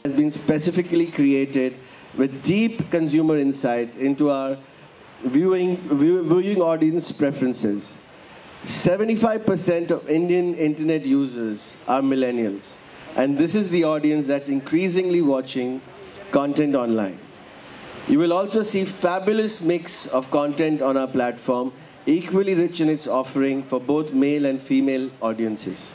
has been specifically created with deep consumer insights into our viewing audience preferences. 75% of Indian internet users are millennials, and this is the audience that's increasingly watching content online. You will also see fabulous mix of content on our platform, equally rich in its offering for both male and female audiences.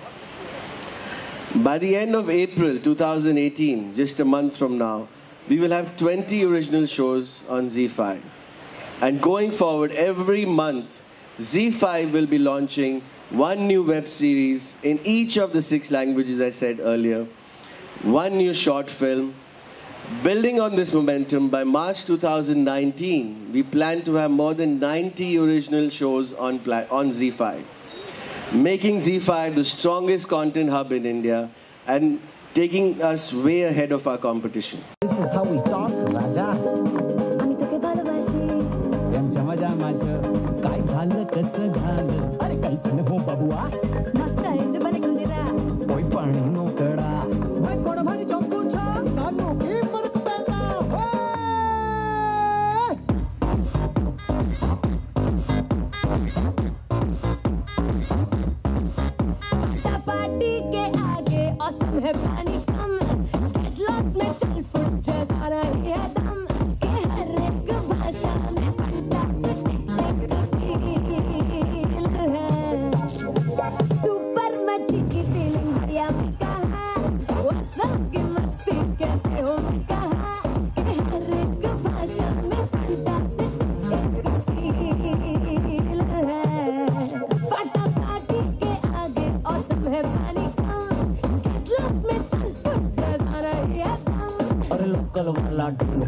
By the end of April 2018, just a month from now, we will have 20 original shows on ZEE5. And going forward, every month, ZEE5 will be launching one new web series in each of the 6 languages I said earlier, one new short film. Building on this momentum, by March 2019, we plan to have more than 90 original shows on ZEE5, making ZEE5 the strongest content hub in India and taking us way ahead of our competition. This is how we talk, Raja.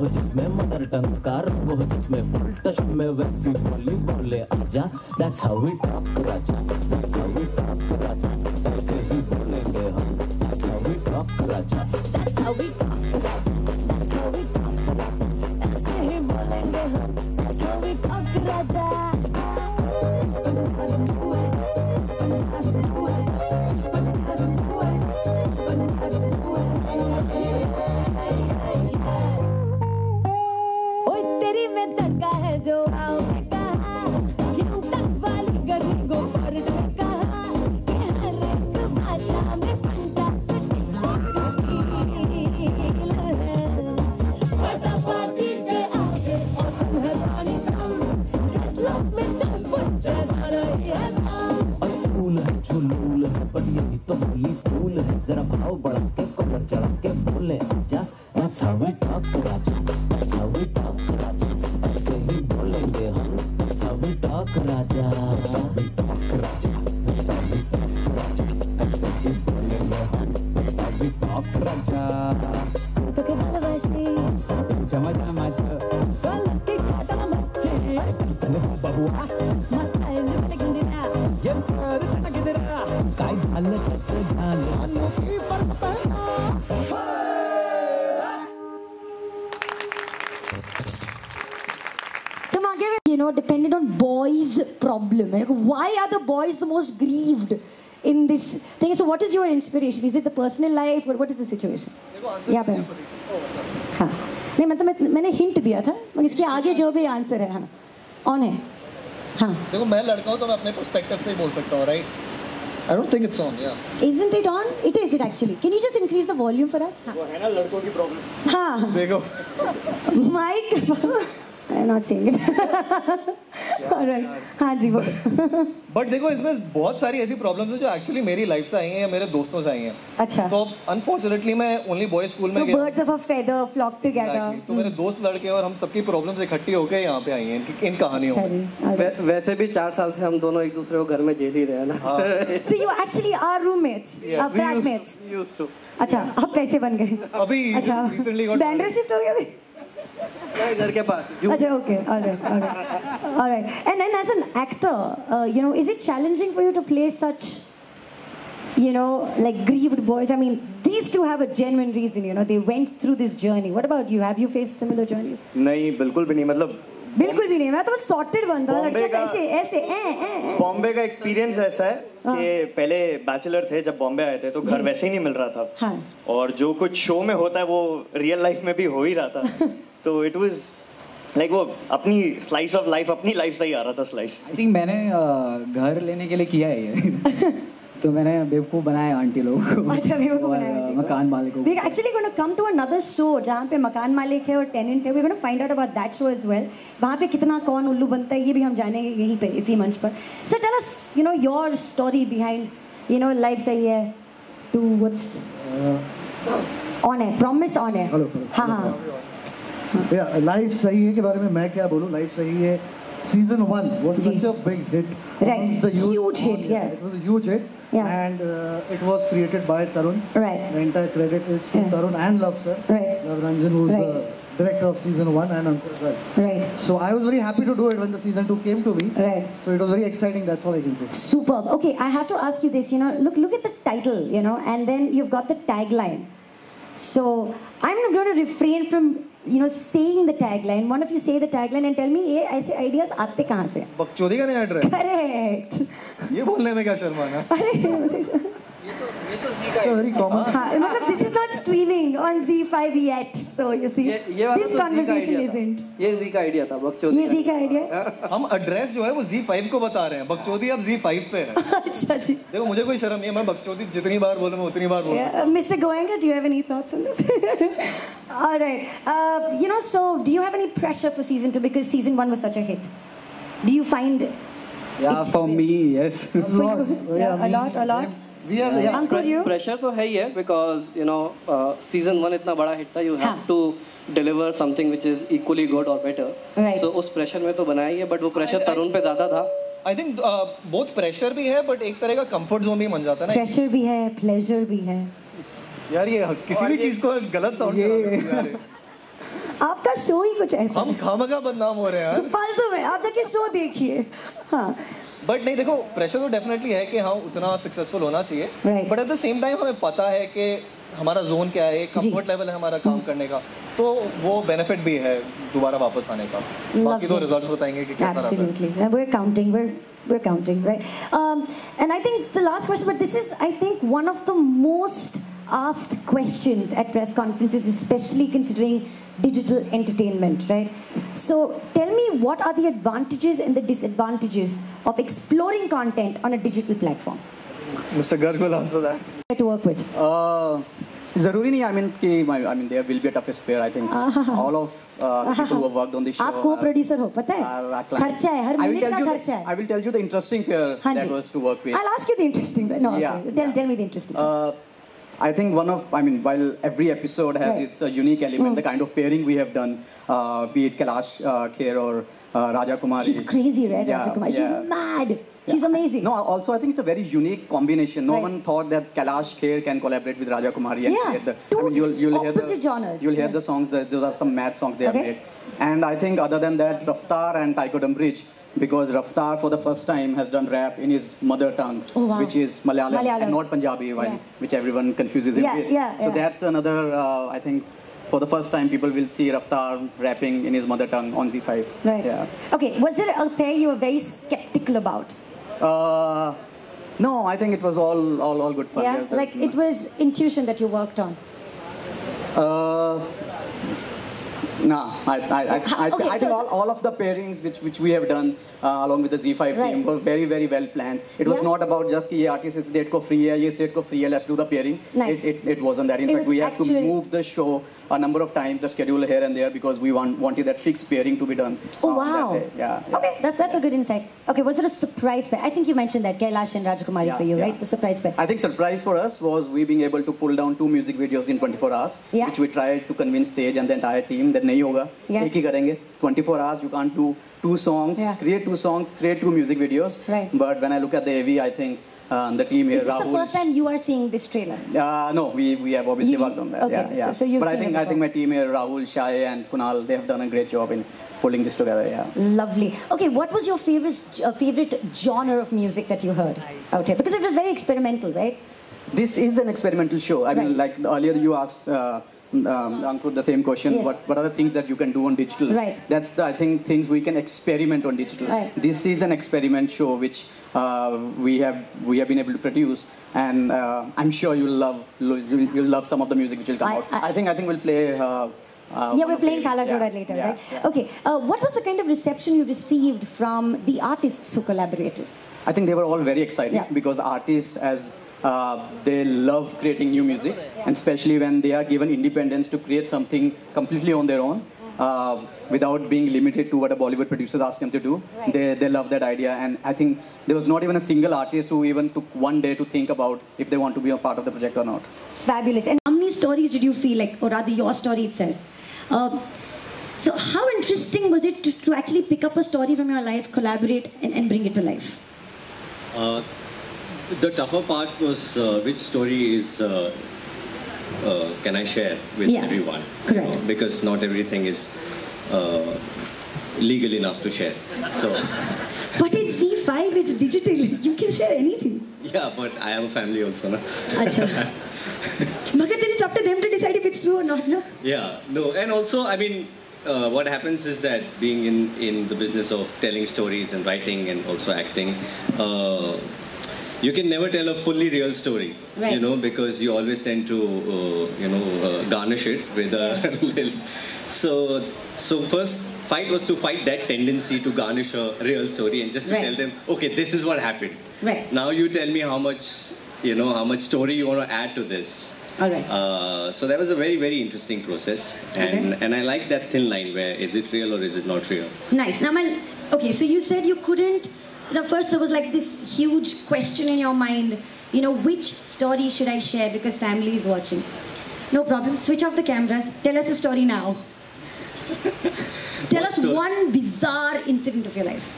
जिसमें mother tongue का रंग हो जिसमें full touch में वैसी बोली बोले आजा that's how we talk Raja that's how we talk राजा ऐसे ही बोलेंगे हम that's how we talk Raja that's how we talk Raja that's how we talk राजा ऐसे ही बोलेंगे हम that's how we talk राजा तो होली फूल है जरा भाव बढ़ा के कमर चढ़ा के बोले आजा that's how we talk Raja that's how we talk राजा ऐसे ही बोलेंगे हम that's how we talk Raja that's how we talk Raja that's how we talk राजा ऐसे ही बोलेंगे हम that's how we talk राजा तो के भालोबाशी चमचा माछ गलती काटा मच्छी कैसे हो बबुआ मस्त आइल वाले गंदिरा ये सर चटा गिदरा काय झालं कसं झालं की परपना dependent on boys' problem. Why are the boys the most grieved in this thing? So what is your inspiration? Is it the personal life or what is the situation? Yeah, bhai. हाँ, नहीं मतलब मैंने hint दिया था, मगर इसके आगे जो भी answer है, हाँ, on है, हाँ. देखो मैं लड़का हूँ तो मैं अपने perspective से ही बोल सकता हूँ, right? I don't think it's on, yeah. Isn't it on? It is it actually. Can you just increase the volume for us? वो है ना लड़कों की problem. हाँ. देखो. Mike. I'm not saying it. Alright. हाँ जी वो. But देखो इसमें बहुत सारी ऐसी problems हैं जो actually मेरी life से आई हैं या मेरे दोस्तों से आई हैं. अच्छा. तो unfortunately मैं only boys school में गया. So birds of a feather flock together. Exactly. तो मेरे दोस्त लड़के और हम सबकी problems इकट्ठी होकर यहाँ पे आई हैं इन कहानियों में. वैसे भी 4 साल से हम दोनों एक दूसरे को घर में झेल ही रहे हैं ना. So you actually are roommates, flatmates. Used to. अच्छा अब कैसे बन गए? अभी recently got. Bandra shift हो गया अभी? घर के पास. अच्छा okay, all right. And then as an actor, is it challenging for you to play such, like grieved boys? I mean, these two have a genuine reason. They went through this journey. What about you? Have you faced similar journeys? नहीं बिल्कुल भी नहीं मतलब बिल्कुल भी नहीं, मैं तो बस सॉर्टेड बनता हूँ, बॉम्बे का ऐसे ऐसे बॉम्बे का एक्सपीरियंस ऐसा है कि पहले बैचलर थे, जब बॉम्बे आए थे तो घर वैसे ही नहीं मिल रहा था। हाँ। और जो कुछ शो में होता है वो रियल लाइफ में भी हो ही रहा था। तो इट वाज लाइक वो अपनी स्लाइस ऑफ लाइफ, अपनी लाइफ से ही आ रहा था स्लाइस। आई थिंक मैंने घर लेने के लिए किया है ये। तो मैंने बेवकूफ़ बनाया आंटी लोगों को। अच्छा, बेवकूफ़ बनाया आंटी को। मकान मालिकों को। We actually going to come to another show जहाँ पे मकान मालिक है और टेनेंट है। We're going to find out about that show as well. वहाँ पे कितना कौन उल्लू बनता है ये भी हम जानेंगे यहीं पे, इसी मंच पर। So tell us, you know, your story behind, you know, life सही है to what's on है, promise on है। हेलो हाँ हाँ। लाइफ सही है के बारे में मैं क्या बोलूँ, लाइफ सही है season 1 was such a big hit. Right. Amongst the youth. Huge hit, yes. It was a huge hit. Yeah. And it was created by Tarun. Right. The entire credit is to Tarun and Love Sir. Right. Love Ranjan, who's Right. the director of season 1 and Uncle Gal. Right. So I was very happy to do it when the season 2 came to me. Right. So it was very exciting, that's all I can say. Superb. Okay, I have to ask you this, you know, look at the title, you know, and then you've got the tagline. So I'm going to refrain from, you know, saying the tagline. One of you say the tagline and tell me ये ऐसे ideas आते कहाँ से? बकचोदी का नहीं add रहा Correct. है ये बोलने में क्या शर्माना। अरे ये तो जी का It's a very common. हाँ, मतलब this is not streaming on Z5 yet, so you see, ये वाला this तो जी का conversation आइडिया था। isn't. ये जी का आइडिया था बकचोदी। ये जी का idea? हम एड्रेस जो है वो Z5 को बता रहे हैं, बकचोदी अब Z5 पे है। अच्छा जी। देखो मुझे कोई शर्म नहीं है, मैं बकचोदी जितनी बार बोलूँ मैं उतनी बार बोलूँ। Mr. Goenka, do you have any thoughts on this? All right. You know, so do you have any pressure for season 2 because season 1 was such a hit? Do you find Yeah, for me, yes. A lot. a lot? We are, yeah. Uncle, you? Pressure तो है ही है because you know season 1 इतना बड़ा hit था, you have to deliver something which is equally good और better. Right. So उस pressure में तो बनाया ही है, बट वो प्रेशर तरुण पे ज्यादा था। आई थिंक बहुत प्रेशर भी है बट एक तरह का कंफर्ट जोन भी बन जाता है ना Pressure भी है, pleasure भी है। यार। ये किसी भी चीज को गलत साउंड करा देते हैं यार। आपका शो ही कुछ ऐसा हम खामखा बदनाम हो रहे हैं यार। फालतू में आप जाके शो देखिए। हाँ, बट नहीं, देखो प्रेशर तो डेफिनेटली है कि हाँ उतना सक्सेसफुल होना चाहिए, Right. But at the same time हमें पता है कि हमारा जोन क्या है, कंफर्ट लेवल है हमारा काम करने का, तो वो बेनिफिट भी है दोबारा वापस आने का। बाकी तो रिजल्ट्स बताएंगे कि कैसा रहा है। absolutely. We're counting. We're counting, right? And I think the last question, but this is, I think, one of the most asked questions at press conferences, especially considering digital entertainment, right? So tell me, what are the advantages and the disadvantages of exploring content on a digital platform? Mr. Garg will answer that. To work with. जरूरी नहीं, I mean there will be a toughest pair. I think all of people who have worked on this show. आप co-producer हो, पता है? are clients. खर्चा है, हर I will minute tell का you खर्चा है। I will tell you the interesting pair हाँ that ji. was to work with. I'll ask you the interesting. No, Yeah, okay. Tell me the interesting. I think while every episode has Right. its unique element, the kind of pairing we have done, be it Kailash Kher or Raja Kumari. She's crazy, right, Yeah, Raja Kumari? yeah. She's mad. She's amazing. No, also I think it's a very unique combination. No Right. one thought that Kailash Kher can collaborate with Raja Kumari and Yeah, create the. two you'll hear the opposite genres. You'll hear Yeah. the songs. Those are some mad songs they have Okay. made. And I think other than that, Raftar and Tychodam Bridge, because Raftar for the first time has done rap in his mother tongue, Oh, wow. which is Malayalam and not Punjabi, which everyone confuses him Yeah, with. yeah, So yeah. that's another. I think for the first time people will see Raftar rapping in his mother tongue on Z5. Right. Yeah. Okay, was there a pair you were very skeptical about? No, I think it was all good fun. Yeah, like it was intuition that you worked on. Nah, I Okay, think so- all of the pairings which we have done along with the Z5 Right. team were very very well planned. It was Yeah. not about just कि ये artist इस date को free है, ये इस date को free है, let's do the pairing. Nice. It wasn't that. In It fact, was we had to actually- move the show a number of times, the schedule here and there, because we wanted that fixed pairing to be done. Oh, on wow. that day. Yeah. Okay, that's a good insight. Okay, was it a surprise pair? I think you mentioned that Kailash and Rajakumari Yeah, for you, yeah. right? The surprise pair. I think surprise for us was we being able to pull down 2 music videos in 24 hours, Yeah. which we tried to convince Tej and the entire team that नहीं होगा, Yeah. एक ही करेंगे. 24 hours you can't do 2 songs, Yeah. create 2 songs, create 2 music videos. Right. But when I look at the AV, I think the team here, Is this Rahul. the first time you are seeing this trailer? No, we have obviously You- worked on that. okay, Yeah. so you've but seen it I think before. my team here, Rahul, Shai, and Kunal, they have done a great job in pulling this together. Yeah. Lovely. Okay, what was your favorite genre of music that you heard out here? Because it was very experimental, right? This is an experimental show. I mean, Right. like earlier you asked Ankur, the same question. Yes. What are the things that you can do on digital? Right. That's the, I think, things we can experiment on digital. Right. This is an experiment show which we have been able to produce, and I'm sure you'll love some of the music which will come out. I think we'll play. Yeah, we're playing Kala Joda later, yeah, right? yeah. Okay. What was the kind of reception you received from the artists who collaborated? I think they were all very excited Yeah. because artists, as they love creating new music, and especially when they are given independence to create something completely on their own, without being limited to what a Bollywood producer asked them to do. Right. They love that idea, and I think there was not even a single artist who even took one day to think about if they want to be a part of the project or not. Fabulous. And how many stories did you feel like, or rather your story itself? So how interesting was it to actually pick up a story from your life, collaborate, and bring it to life? The tougher part was which story is can I share with everyone? Correct. Because not everything is legal enough to share. So. But it's C5, it's digital. You can share anything. Yeah, but I have a family also, no? Achha. But then it's up to them to decide if it's true or not, no? Yeah, no, and also, I mean, what happens is that being in the business of telling stories and writing and also acting, you can never tell a fully real story, right. You know, because you always tend to, garnish it with a little. So first fight was to fight that tendency to garnish a real story and just to right. tell them, okay, this is what happened. Right. Now you tell me how much story you want to add to this. All right. So that was a very, very interesting process, and I like that thin line where is it real or is it not real. Nice. Now, okay, so you said you couldn't. First there was like this huge question in your mind. Which story should I share because family is watching? No problem. Switch off the cameras. Tell us a story now. Tell us one bizarre incident of your life.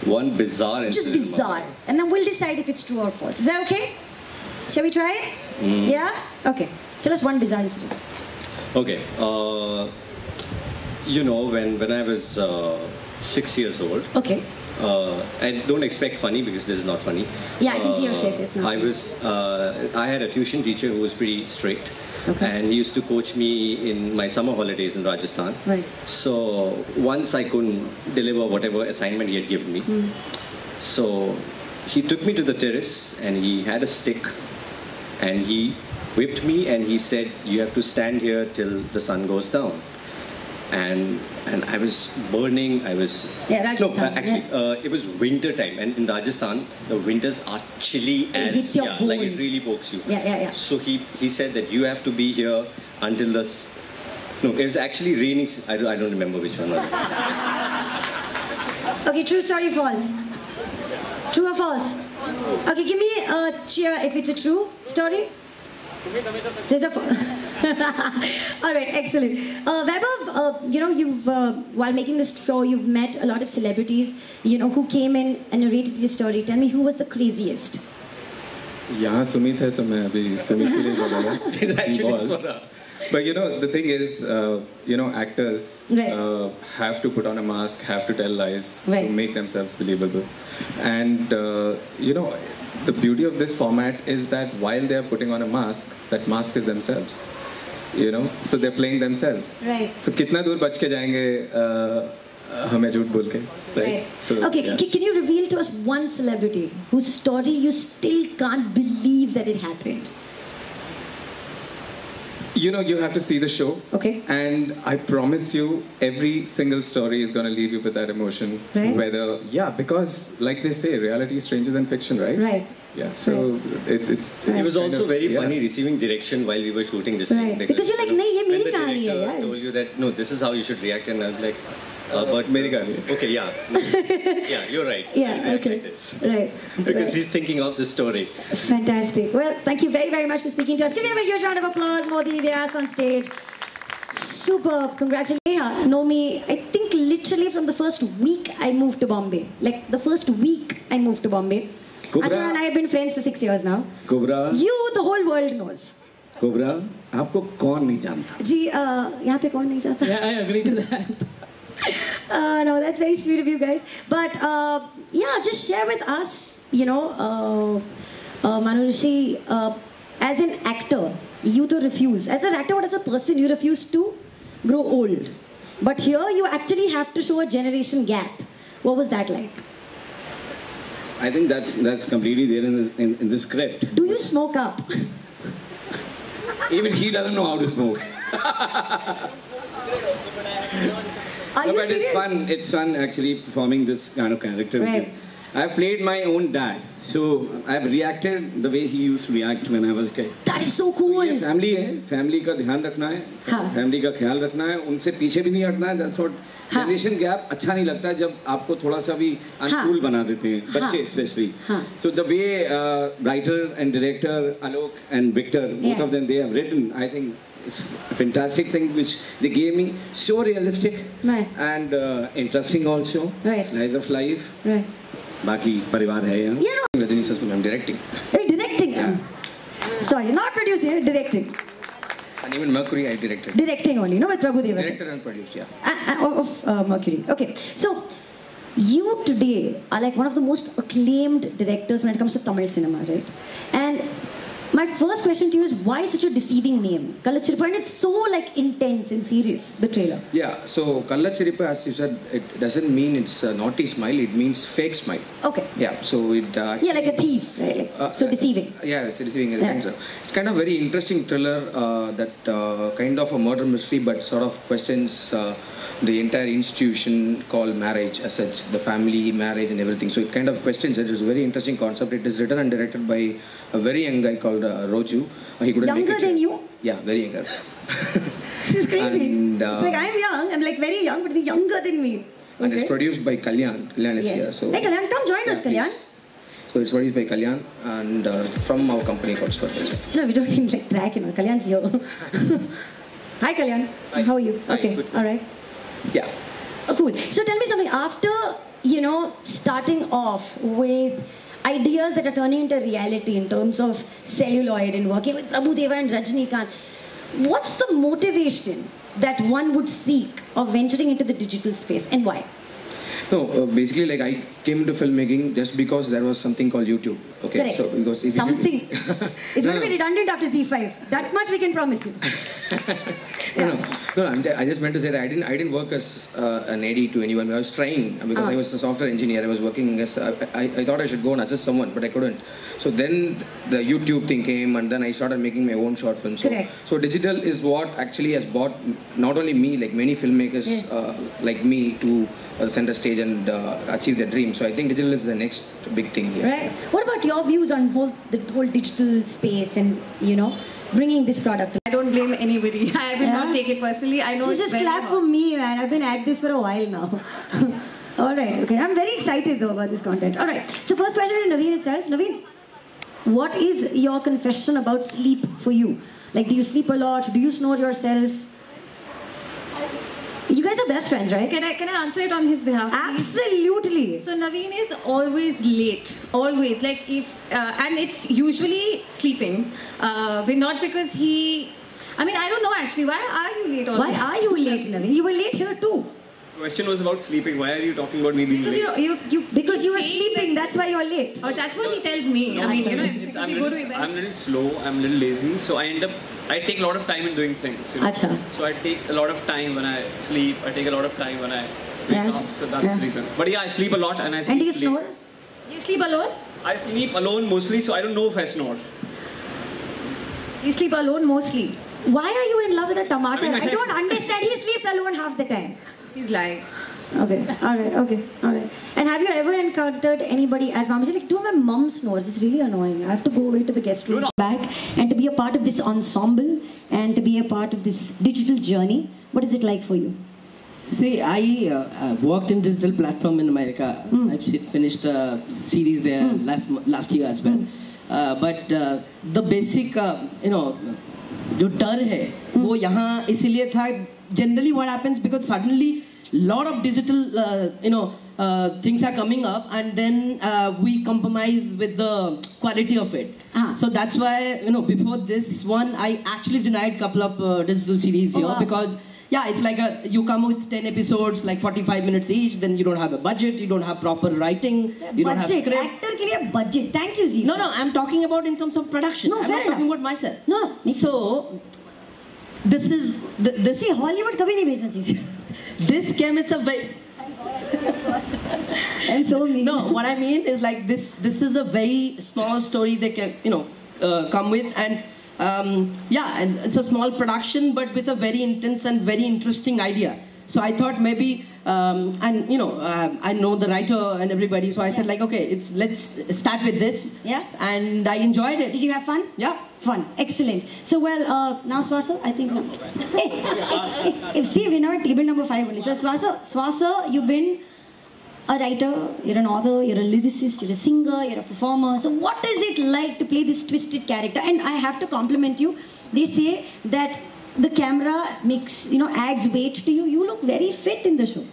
One bizarre incident. Just bizarre, and then we'll decide if it's true or false. Is that okay? Shall we try it? Yeah? Okay. Tell us one bizarre incident. Okay. When I was 6 years old. Okay. I don't expect funny because this is not funny. Yeah, I can see your face. It's not. I had a tuition teacher who was pretty strict. Okay. And he used to coach me in my summer holidays in Rajasthan. Right. So once I couldn't deliver whatever assignment he had given me. So he took me to the terrace and he had a stick and he whipped me and he said, you have to stand here till the sun goes down. And I was burning. It was winter time, and in Rajasthan the winters are chilly as hits your bones. like it really pokes you. Yeah. So he said that you have to be here until it was actually raining. I don't remember which one was it. Okay, true story, false? True or false? Okay, give me a cheer if it's a true story. Says a all right, excellent. Vaibhav, you've while making this show, you've met a lot of celebrities, who came in and narrated the story. Tell me, who was the craziest? यहाँ सुमित है तो मैं अभी सुमित के लिए बोलूँगा. He was. But the thing is, actors have to put on a mask, have to tell lies to make themselves believable. And, the beauty of this format is that while they're putting on a mask, that mask is themselves. So they're playing themselves. Right. So कितना दूर बच के जाएंगे हमें झूठ बोल के, right? So, okay, yeah. Can you reveal to us one celebrity whose story you still can't believe that it happened? You have to see the show. Okay. And I promise you, every single story is going to leave you with that emotion. Right. Because like they say, reality is stranger than fiction, right? Right. Yeah, so it was also very funny receiving direction while we were shooting this thing. Because you're like, nahi, ye meri kahani hai, yaar. Told you that, no, this is how you should react, and I was like, but meri kahani hai. Okay, yeah. Yeah, you're right. Yeah, okay. Like right. Because he's thinking of the story. Fantastic. Well, thank you very, very much for speaking to us. Give him a huge round of applause, Modi Vyas on stage. Superb. Congratulations. Neha, know me, I think literally from the first week I moved to Bombay. Like the first week I moved to Bombay. Arjun and I have been friends for 6 years now. Cobra. You, the whole world knows. Cobra, आपको कौन नहीं जानता? जी, यहाँ पे कौन नहीं जानता? Yeah, I agree to that. No, that's very sweet of you guys. But yeah, just share with us, Manu Rishi, as an actor, you to refuse. As an actor, but as a person, you refuse to grow old. But here, you actually have to show a generation gap. What was that like? I think that's completely there in the script. Do you smoke up? Even he doesn't know how to smoke. Are you but serious? it's fun actually performing this kind of character. Right. I've played my own dad, so I've reacted the way he used to react when I was a kid. That is so cool. ये family है, family का ध्यान रखना है, family का ख्याल रखना है, उनसे पीछे भी नहीं हटना है. That's what generation gap अच्छा नहीं लगता है जब आपको थोड़ा सा भी uncool बना देते हैं, बच्चे especially. So the way writer and director Alok and Victor, both of them, they have written, I think it's a fantastic thing which they gave me, so realistic and interesting also. Slice of life. बाकी परिवार है यहाँ. Rajini Sassu, I'm directing. Hey, directing? Yeah. Sorry, not producing, directing. And even Mercury, I directed. Directing only, no? With Prabhu Deva. Director and produced, yeah. Of Mercury. Okay. So, you today are like one of the most acclaimed directors when it comes to Tamil cinema, right? And my first question to you is, why such a deceiving name? Kallachirippa, and it's so like intense and serious, the trailer. Yeah, so Kallachirippa, as you said, it doesn't mean it's a naughty smile, it means fake smile. Okay. Yeah, so it... yeah, like a thief, right? Like, so deceiving. Yeah, it's deceiving. Yeah. It's kind of very interesting thriller that kind of a murder mystery, but sort of questions the entire institution called marriage as such, the family, marriage and everything. So it kind of questions it. It's a very interesting concept. It is written and directed by a very young guy called Roju. He couldn't Younger make it. than you? Yeah, very younger. This is crazy. And, it's like I'm young, I'm like very young, but he's younger than me. And it's produced by Kalyan. Kalyan is here. So, hey Kalyan, come join us, Kalyan. So it's produced by Kalyan and from our company called SwerveVision. No, we don't need like track, you know. Kalyan's here. Hi Kalyan. Hi. How are you? Hi, okay, good. all right. Yeah. Oh, cool. So tell me something. After, starting off with ideas that are turning into reality in terms of celluloid and working with Prabhu Deva and Rajinikanth, what's the motivation that one would seek of venturing into the digital space and why? No, basically, like I came into filmmaking just because there was something called YouTube. Okay, correct. So because if something. It's going to be redundant after Z5. That much we can promise you. No, I just meant to say that I didn't work as an AD to anyone. I was trying because I was a software engineer. I was working as I thought I should go and assist someone, but I couldn't. So then the YouTube thing came, and then I started making my own short films. So digital is what actually has brought not only me, like many filmmakers like me, to center stage and achieve their dream. So I think digital is the next big thing here. Right. What about your views on the whole digital space and bringing this product? I don't blame anybody. I will not take it personally. I know so it's just very clap hard. for me, man. I've been at this for a while now. All right. Okay. I'm very excited though about this content. All right. So first question to Naveen itself. Naveen, what is your confession about sleep for you? Like, do you sleep a lot? Do you snore yourself? You guys are best friends, right? Can I answer it on his behalf? Absolutely. So Naveen is always late, always. Like if and it's usually sleeping, but not because he. I mean, I don't know actually. Why are you late? Always? Why are you late, Naveen? You were late here too. The question was about sleeping. Why are you talking about me being late? Because you were sleeping. That's why you were late. Oh, that's what he tells me. I mean, I'm a little slow. I'm a little lazy. So I take a lot of time in doing things. So I take a lot of time when I sleep. I take a lot of time when I wake up. So that's the reason. But yeah, I sleep a lot and I sleep. And do you snore? You sleep alone? I sleep alone mostly. So I don't know if I snore. You sleep alone mostly. Why are you in love with a tomato? I don't understand. He sleeps alone half the time. He's lying. Okay, alright. And have you ever encountered anybody as Mamaji? Like, two of my mom snores. It's really annoying. I have to go away to the guest room back and to be a part of this ensemble and to be a part of this digital journey. What is it like for you? See, I worked in digital platform in America. I've finished a series there last year as well. But the basic, जो डर है वो यहाँ इसीलिए था. Generally what happens because suddenly lot of digital things are coming up and then we compromise with the quality of it. So that's why before this one I actually denied couple of digital series here because yeah, it's like you come with 10 episodes, like 45 minutes each, then you don't have a budget, you don't have proper writing, you don't have script. Actor के लिए budget. Thank you, Zee. No, I'm talking about in terms of production. No, I'm not talking about myself. No. So, this is... See, Hollywood कभी नहीं भेजना चाहिए. This came, it's a very... And so mean. No, what I mean is like this is a very small story they can, come with, and yeah, and it's a small production but with a very intense and very interesting idea. So I thought maybe, I know the writer and everybody, so I said like, okay, let's start with this. Yeah. And I enjoyed it. Did you have fun? Yeah. Fun. Excellent. So, well, now Swasa, I think... See, we're now at table number 5 only. So, Swasa, you've been a writer, you're an author, you're a lyricist, you're a singer, you're a performer. So, what is it like to play this twisted character? And I have to compliment you. They say that the camera makes, adds weight to you. You look very fit in the show.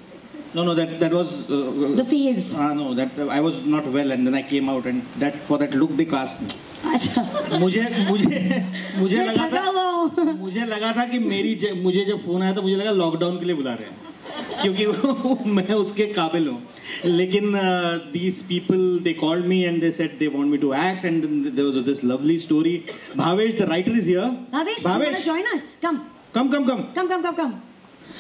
No, that was... the phase. No, that I was not well, and then I came out, and for that look they cast me. मुझे लगा था कि मुझे जब phone आया था मुझे लगा लॉकडाउन के लिए बुला रहे हैं क्योंकि मैं उसके काबिल हूँ लेकिन these people they called me and they said they want me to act, and then there was this lovely story. Bhavesh, the writer, is here. Bhavesh, you want to join us? Come. Come.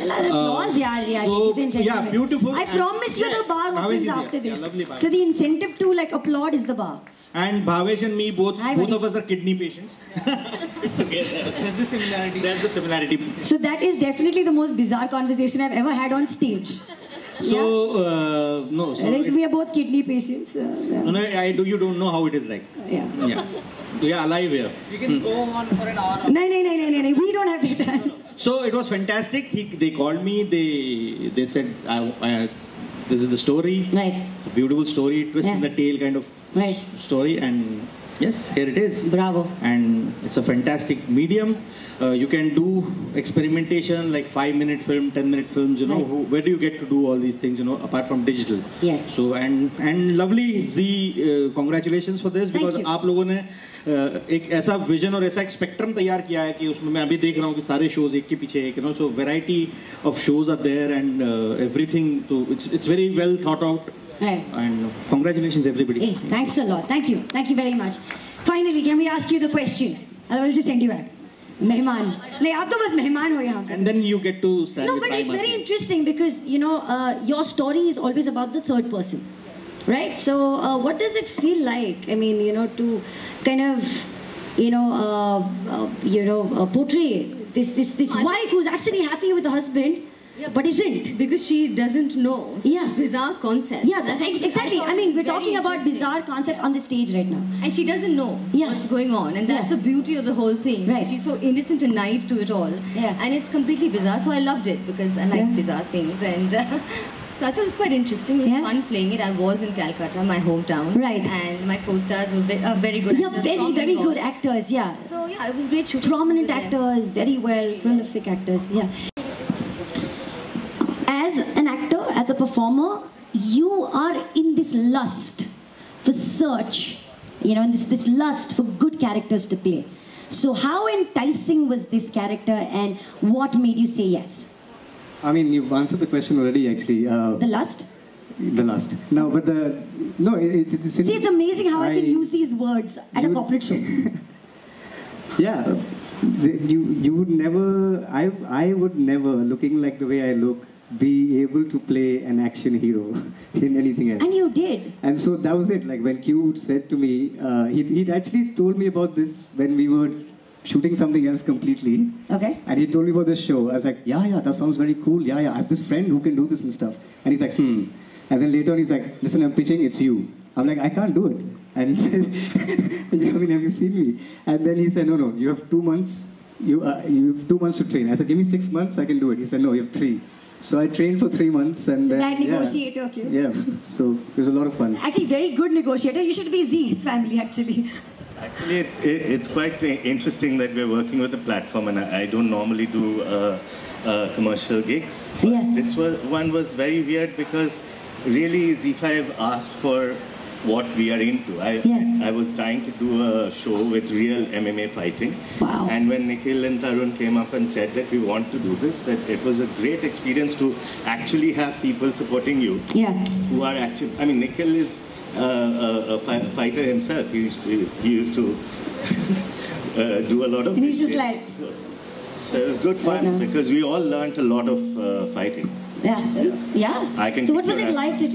Applause, yeah, beautiful. I promise you the bar opens after this. Yeah, so the incentive to applaud is the bar. And Bhavesh and me, both of us are kidney patients. There's the similarity. So that is definitely the most bizarre conversation I've ever had on stage. So, we are both kidney patients. You don't know how it is like. Yeah, alive here. You can go on for an hour. No, we don't have that time. So it was fantastic. They called me. They said, this is the story. Right. It's a beautiful story. Twist in the tail kind of story. And yes, here it is. Bravo. And it's a fantastic medium. You can do experimentation like 5-minute film, 10-minute films. Where do you get to do all these things? Apart from digital. Yes. So and lovely Z. Congratulations for this, because आप लोगों ने एक ऐसा vision और ऐसा एक spectrum तैयार किया है कि उसमें मैं अभी देख रहा हूँ कि सारे शोज एक के पीछे एक, so variety of shows are there and everything. So it's very well thought out. Right. And congratulations everybody. Hey, thanks a lot. Thank you very much. Finally, can we ask you the question? Otherwise, we'll just send you back. Mehman. नहीं, आप तो बस मेहमान हो यहाँ पे. And then you get to stand with No, but it's very interesting because your story is always about the third person. Right, so what does it feel like? I mean, to kind of, portray this wife who's actually happy with the husband, but isn't, because she doesn't know. Yeah, bizarre concept. Yeah, exactly. I mean, we're talking about bizarre concepts on the stage right now, and she doesn't know what's going on, and that's the beauty of the whole thing. Right. She's so innocent and naive to it all. Yeah, and it's completely bizarre. So I loved it because I like bizarre things and. So I thought it was quite interesting. It was fun playing it. I was in Calcutta, my hometown. Right. And my co-stars were very good actors. Very good actors, yeah. So yeah, it was great shooting. Prominent actors, very well, prolific actors, yeah. As an actor, as a performer, you are in this lust for search, this lust for good characters to play. So how enticing was this character and what made you say yes? I mean, you've answered the question already, actually. The lust? The lust. No, but See, it's amazing how I can use these words at a corporate show. Yeah. You would never, I would never, looking like the way I look, be able to play an action hero in anything else. And you did. And so that was it. Like when Q said to me, he'd actually told me about this when we were shooting something else completely. Okay. And he told me about this show. I was like, yeah, that sounds very cool. Yeah, I have this friend who can do this and stuff. And he's like, And then later on he's like, listen, I'm pitching, it's you. I'm like, I can't do it. And he said, have you seen me? And then he said, no, you have 2 months. You have 2 months to train. I said, give me 6 months, I can do it. He said, no, you have 3. So I trained for 3 months and then... That negotiator, okay. Yeah, so it was a lot of fun. Actually, very good negotiator. You should be Z's family, actually. Actually, it's quite interesting that we're working with a platform, and I don't normally do commercial gigs. Yeah. This one was very weird because really Z5 asked for what we are into. I was trying to do a show with real MMA fighting. Wow. And when Nikhil and Tarun came up and said that we want to do this, that it was a great experience to actually have people supporting you. Yeah. Who are actually, I mean, Nikhil is a fighter himself. He used to do a lot of And he's this. just like... So it was good fun because we all learned a lot of fighting. Yeah. I can So what was it like to...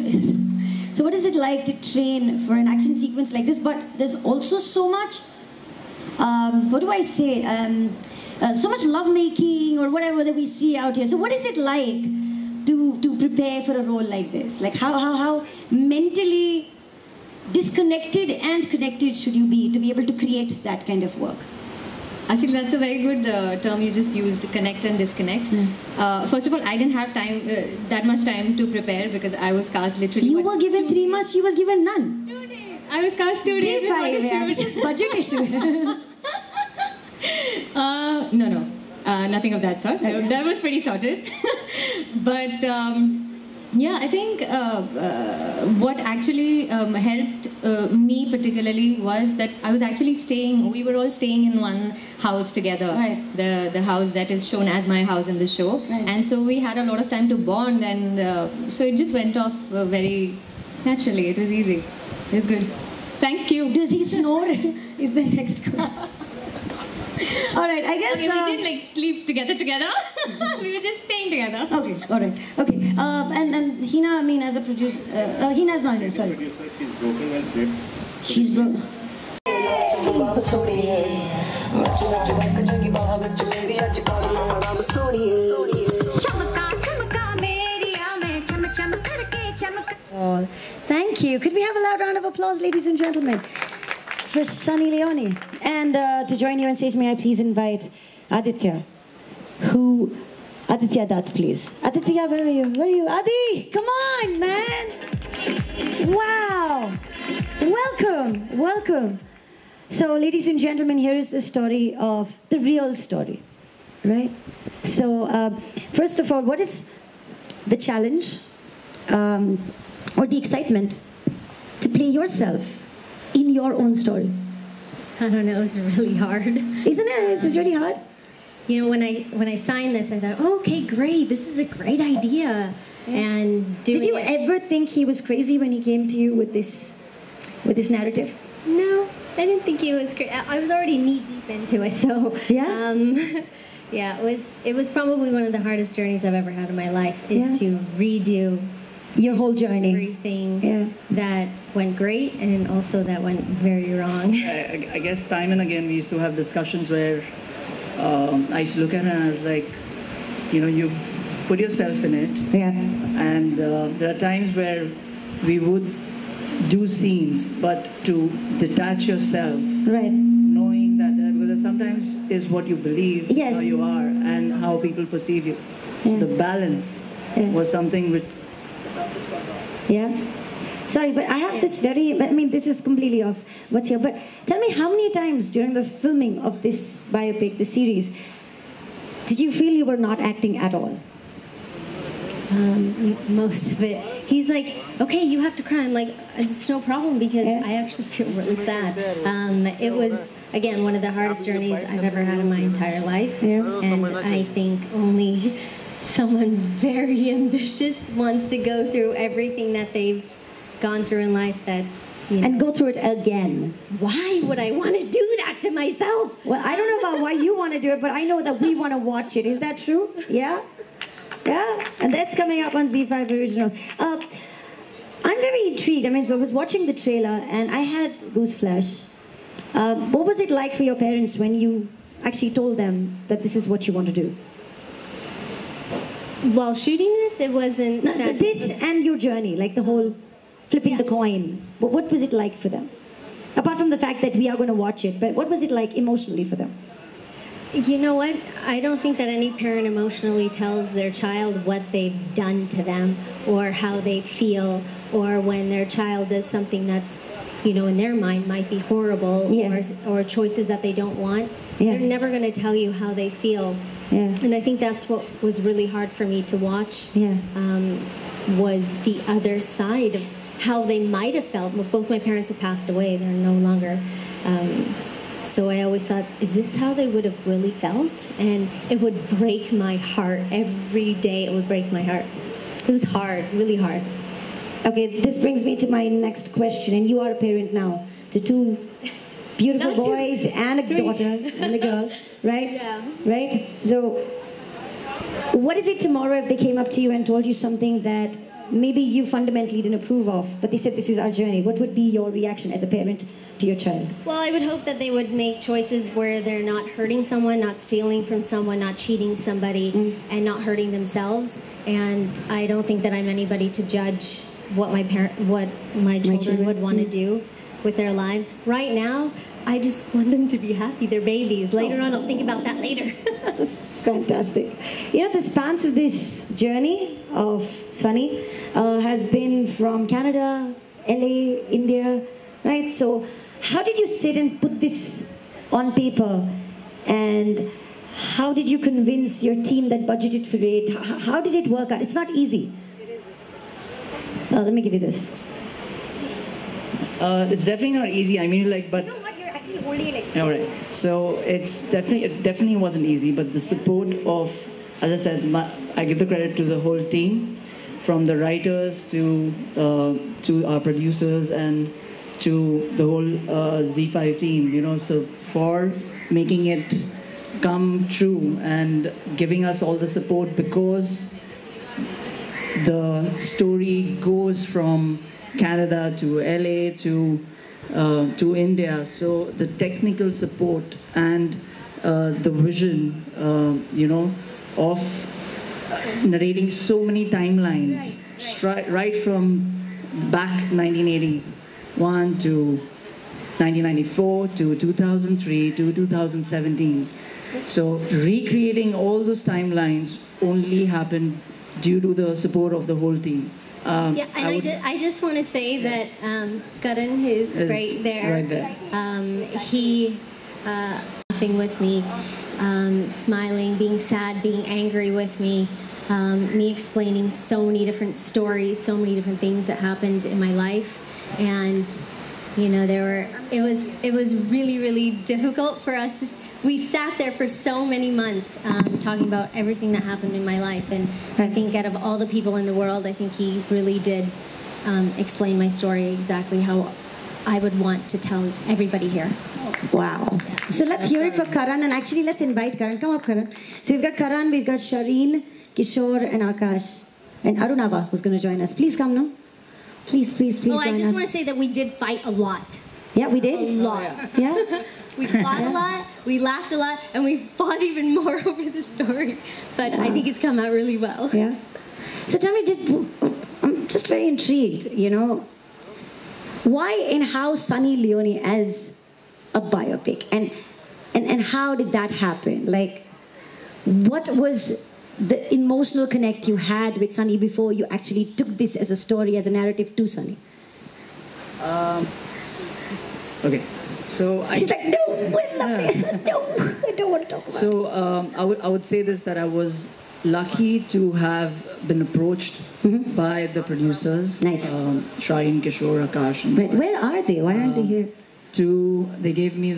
So what is it like to train for an action sequence like this? But there's also so much, what do I say? So much lovemaking or whatever that we see out here. So what is it like to prepare for a role like this? Like how mentally disconnected and connected should you be to be able to create that kind of work? Actually, that's a very good term you just used, connect and disconnect. First of all, I didn't have time, that much time to prepare because I was cast literally... You were given 3 months, she was given none. 2 days. I was cast 2 days. Budget issue. No. Nothing of that sort. That was pretty sorted. But... yeah, I think what actually helped me particularly was that I was actually we were all staying in one house together. Right. The house that is shown as my house in the show. Right. And so we had a lot of time to bond and so it just went off very naturally. It was easy. It was good. Thanks, Q. Does he snore? Is the next question. All right, I guess... Okay, we didn't sleep together. We were just staying together. Okay, all right. Okay, and Hina, I mean, as a producer... Hina's not here, sorry. She's broken and flipped. She's broken. Oh, thank you. Could we have a loud round of applause, ladies and gentlemen, for Sunny Leone? And to join you on stage, may I please invite Aditya, Aditya Dutt, please. Aditya, where are you? Where are you? Adi, come on, man. Wow. Welcome. So, ladies and gentlemen, here is the story of the real story, right? So, first of all, what is the challenge or the excitement to play yourself in your own story? I don't know, it's really hard. Isn't it? It's really hard. You know, when I signed this, I thought, oh, okay, great, this is a great idea. And did you ever think he was crazy when he came to you with this narrative? No, I didn't think he was crazy. I was already knee deep into it, so yeah. Yeah, it was probably one of the hardest journeys I've ever had in my life is to redo your whole journey, everything that went great and also that went very wrong. I guess time and again we used to have discussions where I used to look at her and I was like, you know, you've put yourself in it. Yeah. And there are times where we would do scenes, but to detach yourself, right, knowing that because sometimes is what you believe, yes, how you are, and how people perceive you. So the balance was something which. Yeah. Sorry, but I have this this is completely off what's here, but tell me how many times during the filming of this biopic, the series, did you feel you were not acting at all? Most of it. He's like, okay, you have to cry. I'm like, it's no problem because I actually feel really sad. It was, again, one of the hardest journeys I've ever had in my entire life. And I think only someone very ambitious wants to go through everything that they've gone through in life that's, you know. And go through it again. Why would I want to do that to myself? Well, I don't know about why you want to do it, but I know that we want to watch it. Is that true? Yeah? Yeah? And that's coming up on Z5 Original. I'm very intrigued. I mean, so I was watching the trailer and I had gooseflesh. What was it like for your parents when you actually told them that this is what you want to do? While shooting this, it wasn't... This and your journey, like the whole flipping the coin. But what was it like for them? Apart from the fact that we are going to watch it, but what was it like emotionally for them? You know what? I don't think that any parent emotionally tells their child what they've done to them or how they feel, or when their child does something that's, you know, in their mind might be horrible, or choices that they don't want. They're never going to tell you how they feel. And I think that's what was really hard for me to watch, was the other side of how they might have felt. Both my parents have passed away; they're no longer. So I always thought, is this how they would have really felt? And it would break my heart every day. It would break my heart. It was hard, really hard. Okay, this brings me to my next question. And you are a parent now to two beautiful boys and a daughter and a girl, right? Yeah. Right? So, what is it tomorrow if they came up to you and told you something that maybe you fundamentally didn't approve of, but they said this is our journey? What would be your reaction as a parent to your child? Well, I would hope that they would make choices where they're not hurting someone, not stealing from someone, not cheating somebody, and not hurting themselves. And I don't think that I'm anybody to judge what my children would want to do with their lives. Right now, I just want them to be happy. They're babies. Later on, I'll think about that later. Fantastic. You know, the span of this journey of Sunny has been from Canada, LA, India, right? So how did you sit and put this on paper? And how did you convince your team that budgeted for it? How did it work out? It's not easy. Let me give you this. It's definitely not easy. I mean, like, but... You know what? You're actually holding it. All right. So it definitely wasn't easy, but the support of, as I said, I give the credit to the whole team, from the writers to our producers and to the whole Z5 team. You know, so for making it come true and giving us all the support, because the story goes from Canada to LA to India. So the technical support and the vision, of narrating so many timelines, right from back 1981 to 1994 to 2003 to 2017. So recreating all those timelines only happened due to the support of the whole team. I just want to say that Karan is right there. Right there. He laughing with me, smiling, being sad, being angry with me, me explaining so many different stories, so many different things that happened in my life, and it was really, really difficult for us. We sat there for so many months talking about everything that happened in my life, and I think out of all the people in the world, I think he really did explain my story exactly how I would want to tell everybody here. Wow. Yeah. So let's hear it for Karan, and actually let's invite Karan. Come up, Karan. So we've got Karan, we've got Shireen, Kishore, and Akash, and Arunava, who's going to join us. Please come now. Please join us. Oh, I just want to say that we did fight a lot. Yeah, we did. A lot. Yeah. We fought a lot, we laughed a lot, and we fought even more over the story. But I think it's come out really well. Yeah. So tell me, I'm just very intrigued, why and how Sunny Leone as a biopic? And how did that happen? Like, what was the emotional connect you had with Sunny before you actually took this as a story, as a narrative to Sunny? Okay, so she's like, no, I don't want to talk about it. So I would say this, that I was lucky to have been approached by the producers. Nice. Shireen, Kishore, Akash. And where are they? Why aren't they here? They gave me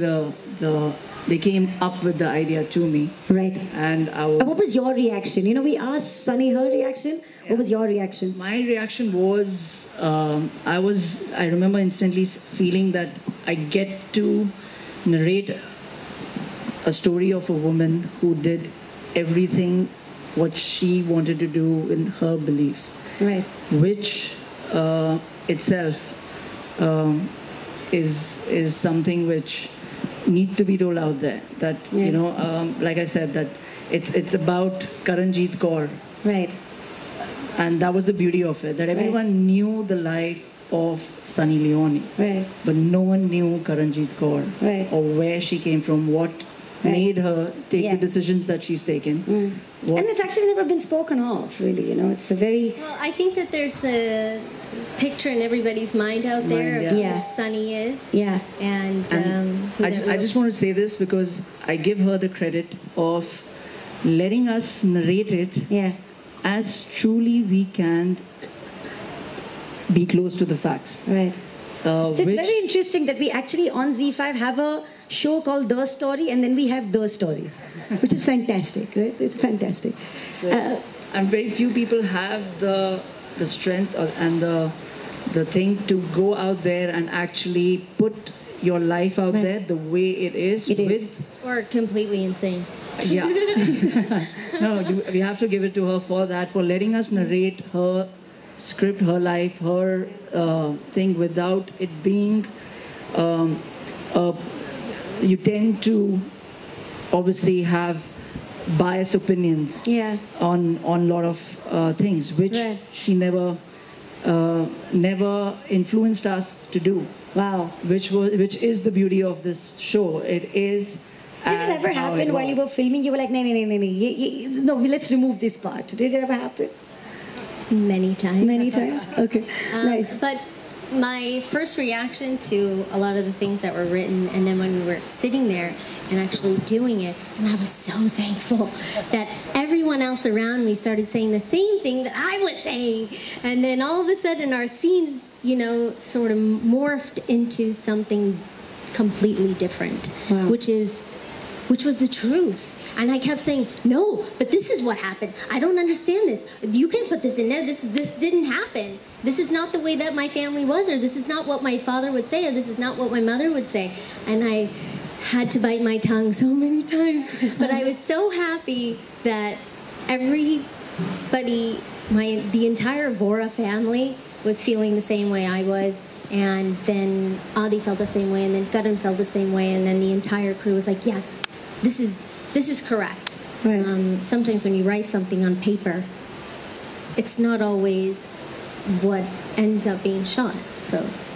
they came up with the idea to me. Right. And what was your reaction? We asked Sunny her reaction. Yeah. What was your reaction? My reaction was, I remember instantly feeling that I get to narrate a story of a woman who did everything what she wanted to do in her beliefs. Right. Which itself is something which need to be told out there. That like I said, that it's about Karanjit Kaur. Right. And that was the beauty of it. That everyone knew the life of Sunny Leone. Right. But no one knew Karanjit Kaur. Right. Or where she came from, what made her take the decisions that she's taken. And it's actually never been spoken of, really. It's a very... Well, I think that there's a picture in everybody's mind out there of who Sunny is. Yeah. And I just want to say this because I give her the credit of letting us narrate it as truly we can be close to the facts. Right. So it's Which- very interesting that we actually on Z5 have a show called The Story, and then we have The Story, which is fantastic, right? It's fantastic. And very few people have the strength and the thing to go out there and actually put your life out there the way it is. Or completely insane. Yeah. No, we have to give it to her for that, for letting us narrate her script, her life, her thing without it being. You tend to obviously have biased opinions on a lot of things, which she never influenced us to do. Wow. Which is the beauty of this show. It is. Did it ever happen while you were filming? You were like, no, let's remove this part. Did it ever happen? Many times. Many times? Okay, nice. But my first reaction to a lot of the things that were written, and then when we were sitting there and actually doing it, and I was so thankful that everyone else around me started saying the same thing that I was saying. And then all of a sudden our scenes, sort of morphed into something completely different, which was the truth. And I kept saying, no, but this is what happened. I don't understand this. You can't put this in there. This didn't happen. This is not the way that my family was, or this is not what my father would say, or this is not what my mother would say. And I had to bite my tongue so many times. But I was so happy that everybody, the entire Vora family was feeling the same way I was. And then Adi felt the same way, and then Karan felt the same way, and then the entire crew was like, yes, this is correct. Right. Sometimes when you write something on paper, it's not always what ends up being shot.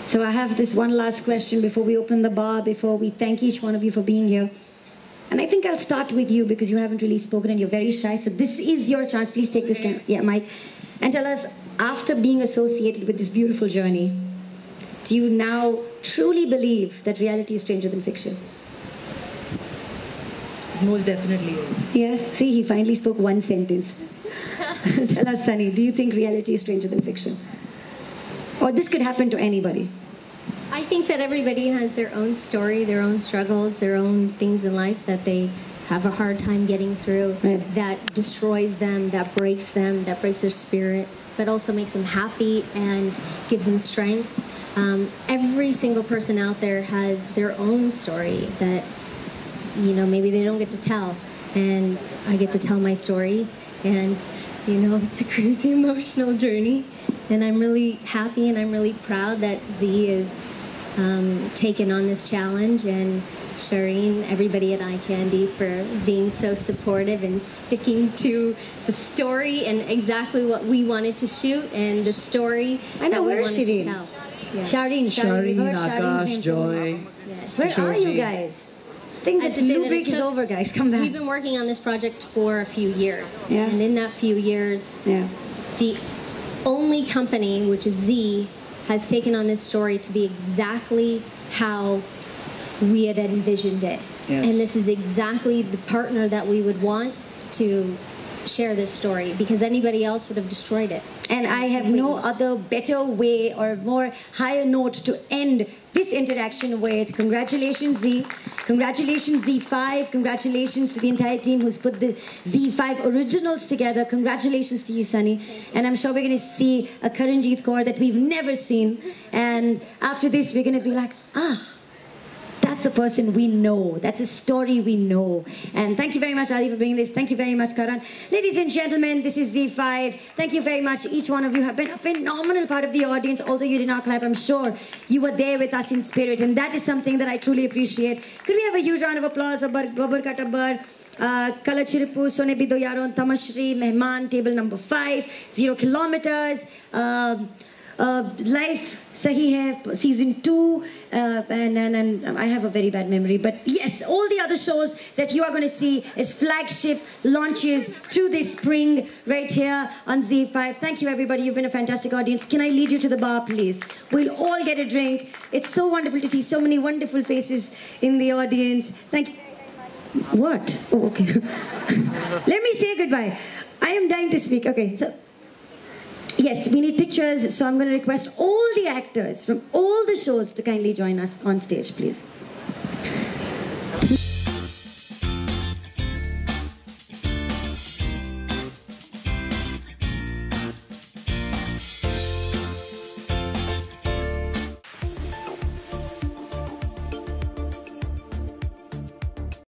So I have this one last question before we open the bar, before we thank each one of you for being here. And I think I'll start with you because you haven't really spoken and you're very shy. So this is your chance. Please take this mic and tell us, after being associated with this beautiful journey, do you now truly believe that reality is stranger than fiction? Most definitely is. Yes. See, he finally spoke one sentence. Tell us, Sunny, do you think reality is stranger than fiction? Or this could happen to anybody? I think that everybody has their own story, their own struggles, their own things in life that they have a hard time getting through, that destroys them, that breaks their spirit, but also makes them happy and gives them strength. Every single person out there has their own story that, maybe they don't get to tell. And I get to tell my story. And, it's a crazy emotional journey. And I'm really happy and I'm really proud that Z is taken on this challenge, and Shireen, everybody at Eye Candy for being so supportive and sticking to the story and exactly what we wanted to shoot and the story that we wanted to tell. Yeah. Shireen, Akash, Joy. Yes. Where are you guys? I think that the new break is over, guys. Come back. We've been working on this project for a few years. Yeah. And in that few years, the only company, which is Z, has taken on this story to be exactly how we had envisioned it. Yes. And this is exactly the partner that we would want to share this story, because anybody else would have destroyed it. And I have no other better way or more higher note to end this interaction with. Congratulations, Z. Congratulations, Z5. Congratulations to the entire team who's put the Z5 originals together. Congratulations to you, Sunny. And I'm sure we're going to see a Karanjeet Kaur that we've never seen. And after this, we're going to be like, that's a person we know. That's a story we know. And thank you very much, Adi, for bringing this. Thank you very much, Karan. Ladies and gentlemen, this is Z5. Thank you very much. Each one of you have been a phenomenal part of the audience. Although you did not clap, I'm sure you were there with us in spirit. And that is something that I truly appreciate. Could we have a huge round of applause for Babur Katabbar, Kalachiripu, Sone Bido Yaron, Tamashri, Mehman, table number 5, 0 kilometers. Life Sahi Hai, season 2, and I have a very bad memory, but yes, all the other shows that you are going to see is flagship launches through this spring right here on Z5. Thank you, everybody. You've been a fantastic audience. Can I lead you to the bar, please? We'll all get a drink. It's so wonderful to see so many wonderful faces in the audience. Thank you. What? Oh, okay. Let me say goodbye. I am dying to speak. Okay, so Yes, we need pictures, so I'm going to request all the actors from all the shows to kindly join us on stage, please.